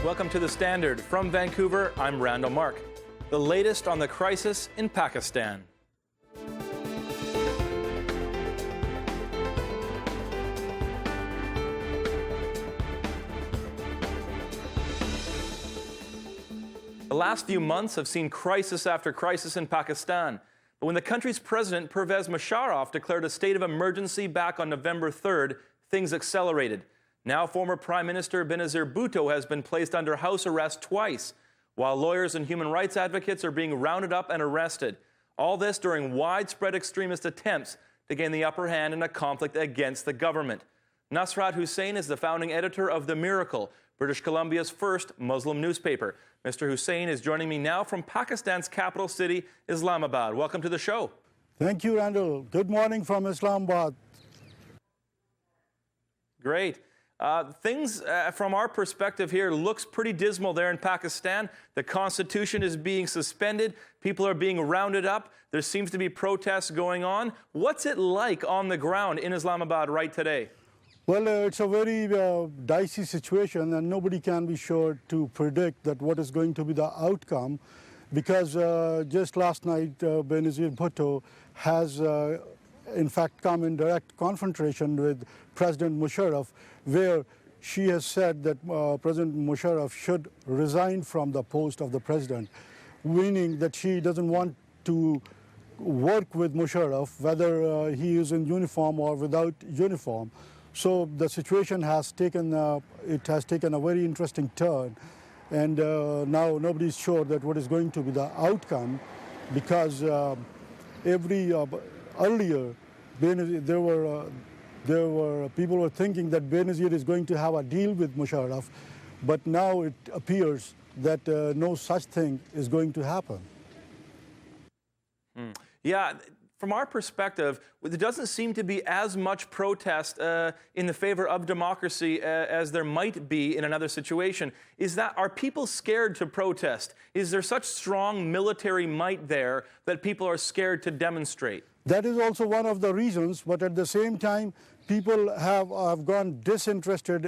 Welcome to The Standard. From Vancouver, I'm Randall Mark. The latest on the crisis in Pakistan. The last few months have seen crisis after crisis in Pakistan. But when the country's president, Pervez Musharraf, declared a state of emergency back on November 3rd, things accelerated. Now former Prime Minister Benazir Bhutto has been placed under house arrest twice, while lawyers and human rights advocates are being rounded up and arrested. All this during widespread extremist attempts to gain the upper hand in a conflict against the government. Nasrat Hussain is the founding editor of The Miracle, British Columbia's first Muslim newspaper. Mr. Hussain is joining me now from Pakistan's capital city, Islamabad. Welcome to the show. Thank you, Randall. Good morning from Islamabad. Great. Things from our perspective here looks pretty dismal there in Pakistan. The constitution is being suspended. People are being rounded up. There seems to be protests going on. What's it like on the ground in Islamabad right today? Well, it's a very dicey situation, and nobody can be sure to predict that what is going to be the outcome, because just last night, Benazir Bhutto has, in fact, come in direct confrontation with President Musharraf, where she has said that President Musharraf should resign from the post of the president, meaning that she doesn't want to work with Musharraf, whether he is in uniform or without uniform. So the situation has taken a very interesting turn, and now nobody is sure that what is going to be the outcome, because earlier there were people were thinking that Benazir is going to have a deal with Musharraf, but now it appears that no such thing is going to happen. Yeah. From our perspective, there doesn't seem to be as much protest in the favor of democracy as there might be in another situation. Are people scared to protest? Is there such strong military might there that people are scared to demonstrate? That is also one of the reasons, but at the same time, people have gone disinterested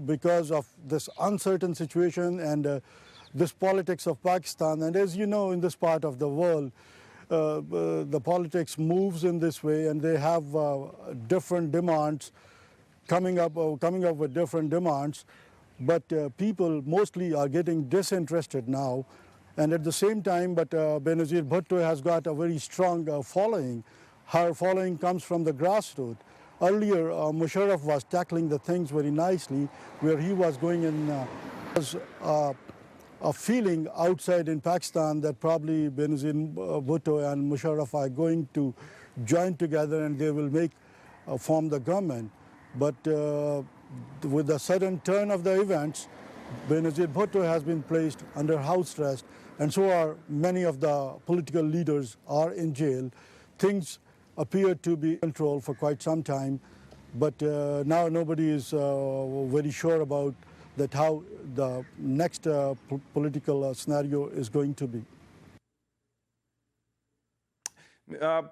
because of this uncertain situation and this politics of Pakistan. And as you know, in this part of the world, the politics moves in this way, and they have different demands, coming up with different demands. But people mostly are getting disinterested now, and at the same time, but Benazir Bhutto has got a very strong following. Her following comes from the grassroots. Earlier, Musharraf was tackling the things very nicely, where he was going in a feeling outside in Pakistan that probably Benazir Bhutto and Musharraf are going to join together and they will form the government. But with the sudden turn of the events, Benazir Bhutto has been placed under house arrest, and so are many of the political leaders are in jail. Things appear to be controlled for quite some time, but now nobody is very sure about that how the next political scenario is going to be.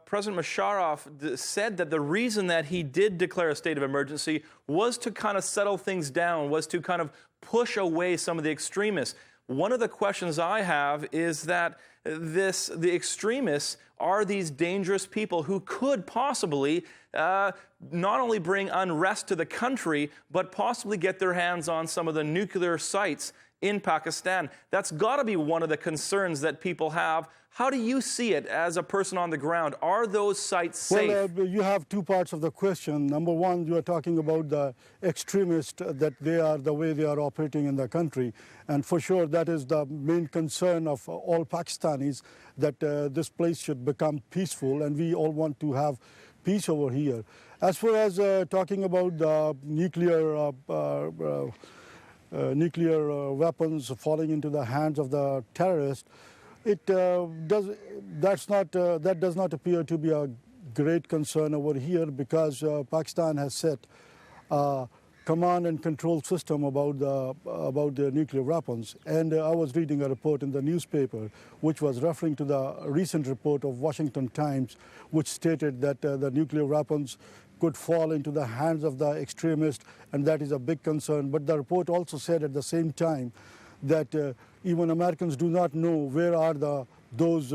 President Musharraf said that the reason that he did declare a state of emergency was to kind of settle things down, was to kind of push away some of the extremists. One of the questions I have is that the extremists are these dangerous people who could possibly not only bring unrest to the country, but possibly get their hands on some of the nuclear sites in Pakistan. That's got to be one of the concerns that people have. How do you see it as a person on the ground? Are those sites safe? Well, you have two parts of the question. Number one, you are talking about the extremists, that they are the way they are operating in the country. And for sure, that is the main concern of all Pakistanis, that this place should become peaceful, and we all want to have peace over here. As far as talking about the nuclear weapons falling into the hands of the terrorists, that does not appear to be a great concern over here, because Pakistan has set command and control system about the nuclear weapons. And I was reading a report in the newspaper which was referring to the recent report of Washington Times, which stated that the nuclear weapons could fall into the hands of the extremists, and that is a big concern. But the report also said at the same time that even Americans do not know where are those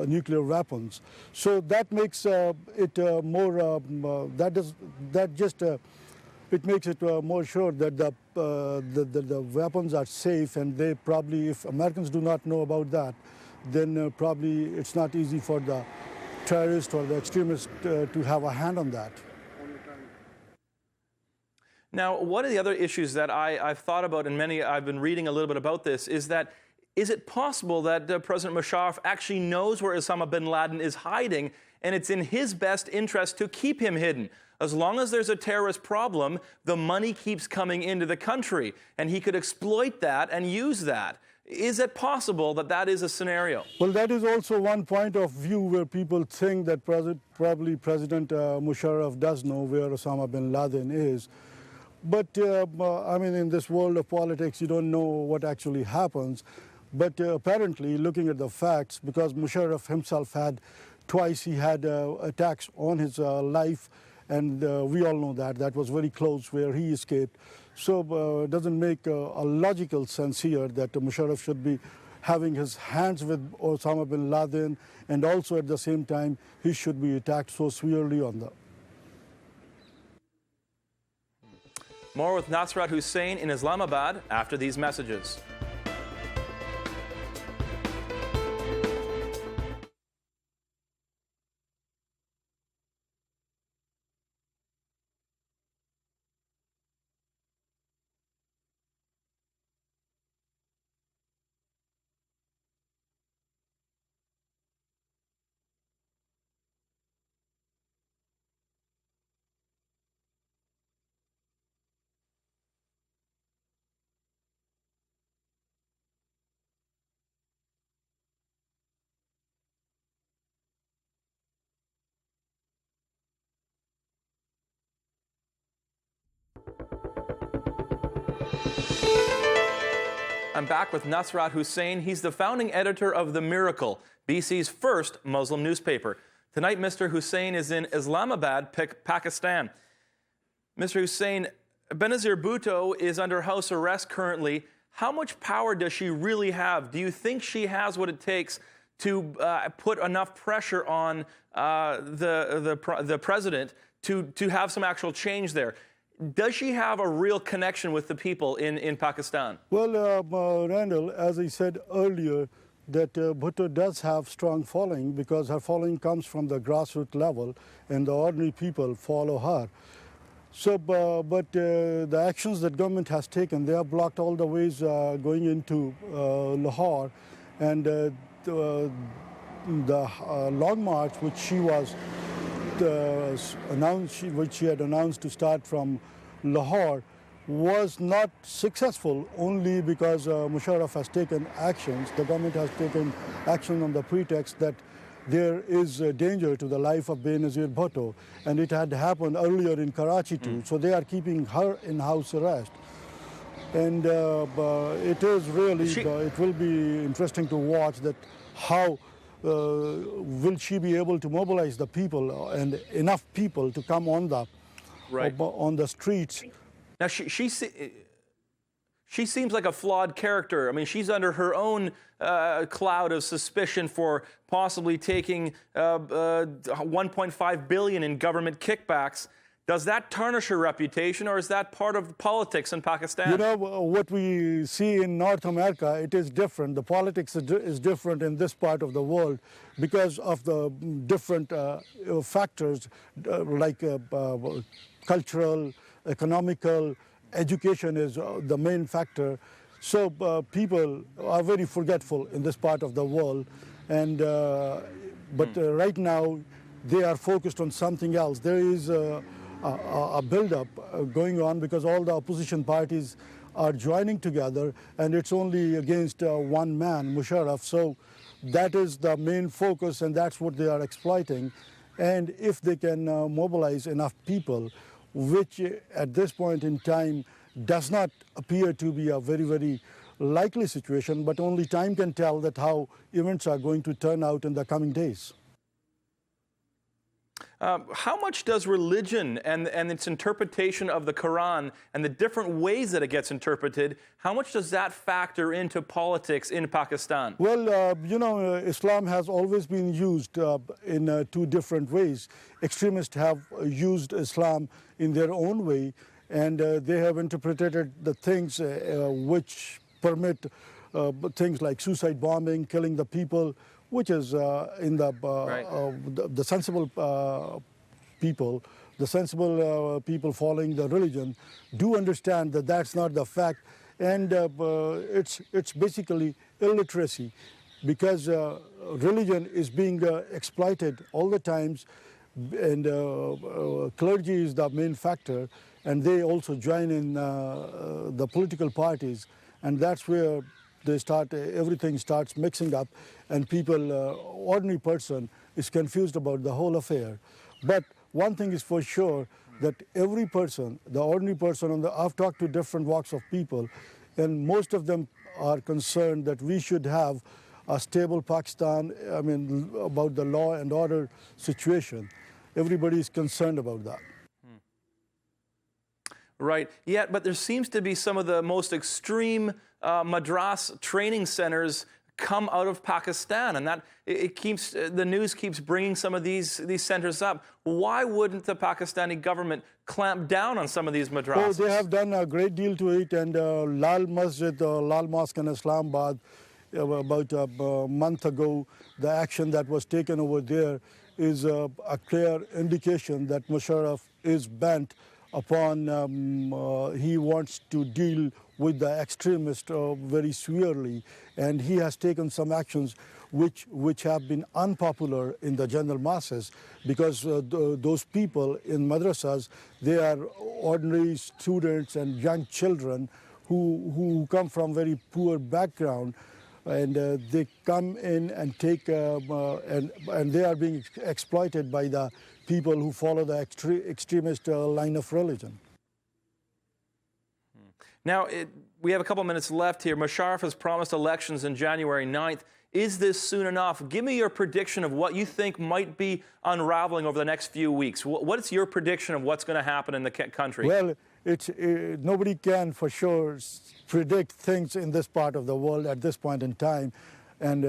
nuclear weapons. So that makes it more. It makes it more sure that the weapons are safe, and they probably, if Americans do not know about that, then probably it's not easy for the terrorists or the extremists to have a hand on that. Now, one of the other issues that I've thought about, and I've been reading a little bit about this, is that is it possible that President Musharraf actually knows where Osama bin Laden is hiding, and it's in his best interest to keep him hidden? As long as there's a terrorist problem, the money keeps coming into the country, and he could exploit that and use that. Is it possible that that is a scenario? Well, that is also one point of view where people think that probably President Musharraf does know where Osama bin Laden is. But, I mean, in this world of politics, you don't know what actually happens. But apparently, looking at the facts, because Musharraf himself had twice attacks on his life, and we all know that was very close where he escaped. So it doesn't make a logical sense here that Musharraf should be having his hands with Osama bin Laden, and also at the same time he should be attacked so severely on the. More with Nasrat Hussain in Islamabad after these messages. I'm back with Nasrat Hussain. He's the founding editor of The Miracle, BC's first Muslim newspaper. Tonight, Mr. Hussain is in Islamabad, Pakistan. Mr. Hussain, Benazir Bhutto is under house arrest currently. How much power does she really have? Do you think she has what it takes to put enough pressure on the president to have some actual change there? Does she have a real connection with the people in Pakistan? Well, Randall, as I said earlier, that Bhutto does have strong following because her following comes from the grassroots level and the ordinary people follow her. So, but the actions that government has taken, they have blocked all the ways going into Lahore, and the long march which she was which she had announced to start from Lahore was not successful only because Musharraf has taken actions. The government has taken action on the pretext that there is a danger to the life of Benazir Bhutto, and it had happened earlier in Karachi too. So they are keeping her in house arrest. And it is really, it will be interesting to watch that how will she be able to mobilize the people and enough people to come on the streets. Now, she seems like a flawed character. I mean, she's under her own cloud of suspicion for possibly taking $1.5 billion in government kickbacks. Does that tarnish her reputation, or is that part of politics in Pakistan? You know, what we see in North America, it is different. The politics is different in this part of the world because of the different factors like cultural, economical, education is the main factor. So people are very forgetful in this part of the world. And, but right now, they are focused on something else. There is a build-up going on because all the opposition parties are joining together, and it's only against one man, Musharraf. So that is the main focus, and that's what they are exploiting. And if they can mobilize enough people, which at this point in time does not appear to be a very, very likely situation, but only time can tell that how events are going to turn out in the coming days. How much does religion and its interpretation of the Quran and the different ways that it gets interpreted, how much does that factor into politics in Pakistan? Well, Islam has always been used in two different ways. Extremists have used Islam in their own way, and they have interpreted the things which permit things like suicide bombing, killing the people, which is in the sensible people, the sensible people following the religion do understand that that's not the fact, and it's basically illiteracy, because religion is being exploited all the times, and clergy is the main factor, and they also join in the political parties, and that's where everything starts mixing up, and people, ordinary person is confused about the whole affair. But one thing is for sure, that every person, the ordinary person, I've talked to different walks of people, and most of them are concerned that we should have a stable Pakistan, about the law and order situation. Everybody is concerned about that. Right. Yeah, but there seems to be some of the most extreme madras training centers come out of Pakistan, and that the news keeps bringing some of these centers up. Why wouldn't the Pakistani government clamp down on some of these madrasas? Oh, they have done a great deal to it, and Lal Mosque in Islamabad, about a month ago, the action that was taken over there is a clear indication that Musharraf is bent upon, he wants to deal with the extremists very severely, and he has taken some actions which have been unpopular in the general masses, because those people in madrasas, they are ordinary students and young children who come from very poor background, and they come in and take, and they are being exploited by the people who follow the extremist line of religion. Now, we have a couple minutes left here. Musharraf has promised elections on January 9th. Is this soon enough? Give me your prediction of what you think might be unraveling over the next few weeks. What's your prediction of what's going to happen in the country? Well, nobody can for sure predict things in this part of the world at this point in time, and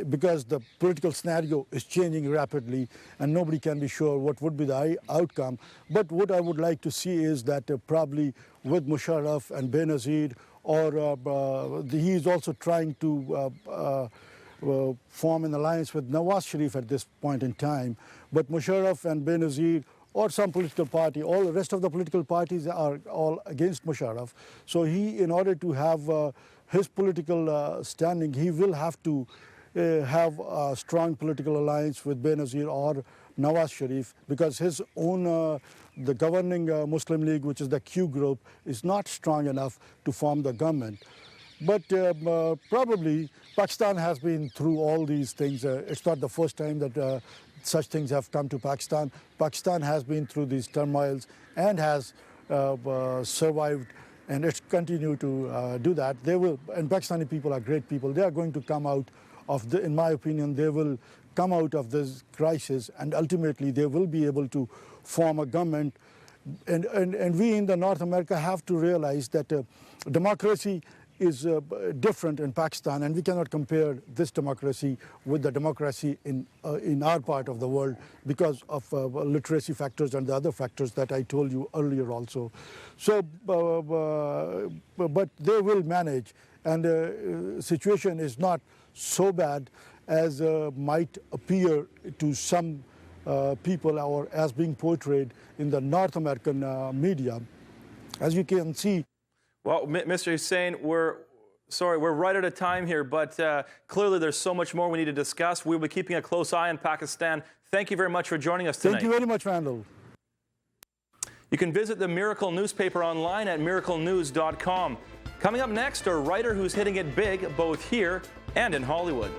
because the political scenario is changing rapidly, and nobody can be sure what would be the outcome. But what I would like to see is that probably with Musharraf and Benazir, or he is also trying to form an alliance with Nawaz Sharif at this point in time. But Musharraf and Benazir, or some political party, all the rest of the political parties are all against Musharraf. So he, in order to have his political standing, he will have to have a strong political alliance with Benazir or Nawaz Sharif, because his own, the governing Muslim League, which is the Q group, is not strong enough to form the government. But probably Pakistan has been through all these things. It's not the first time that such things have come to Pakistan. Pakistan has been through these turmoils and has survived, and it's continued to do that. They will, and Pakistani people are great people. They are going to come out of in my opinion, they will come out of this crisis, and ultimately they will be able to form a government. And we in the North America have to realize that democracy is different in Pakistan, and we cannot compare this democracy with the democracy in our part of the world because of literacy factors and the other factors that I told you earlier also. So, but they will manage, and the situation is not so bad as might appear to some people, or as being portrayed in the North American media. As you can see. Well, Mr. Hussain, we're right out of time here, but clearly there's so much more we need to discuss. We'll be keeping a close eye on Pakistan. Thank you very much for joining us tonight. Thank you very much, Randall. You can visit the Miracle newspaper online at miraclenews.com. Coming up next, a writer who's hitting it big both here and in Hollywood.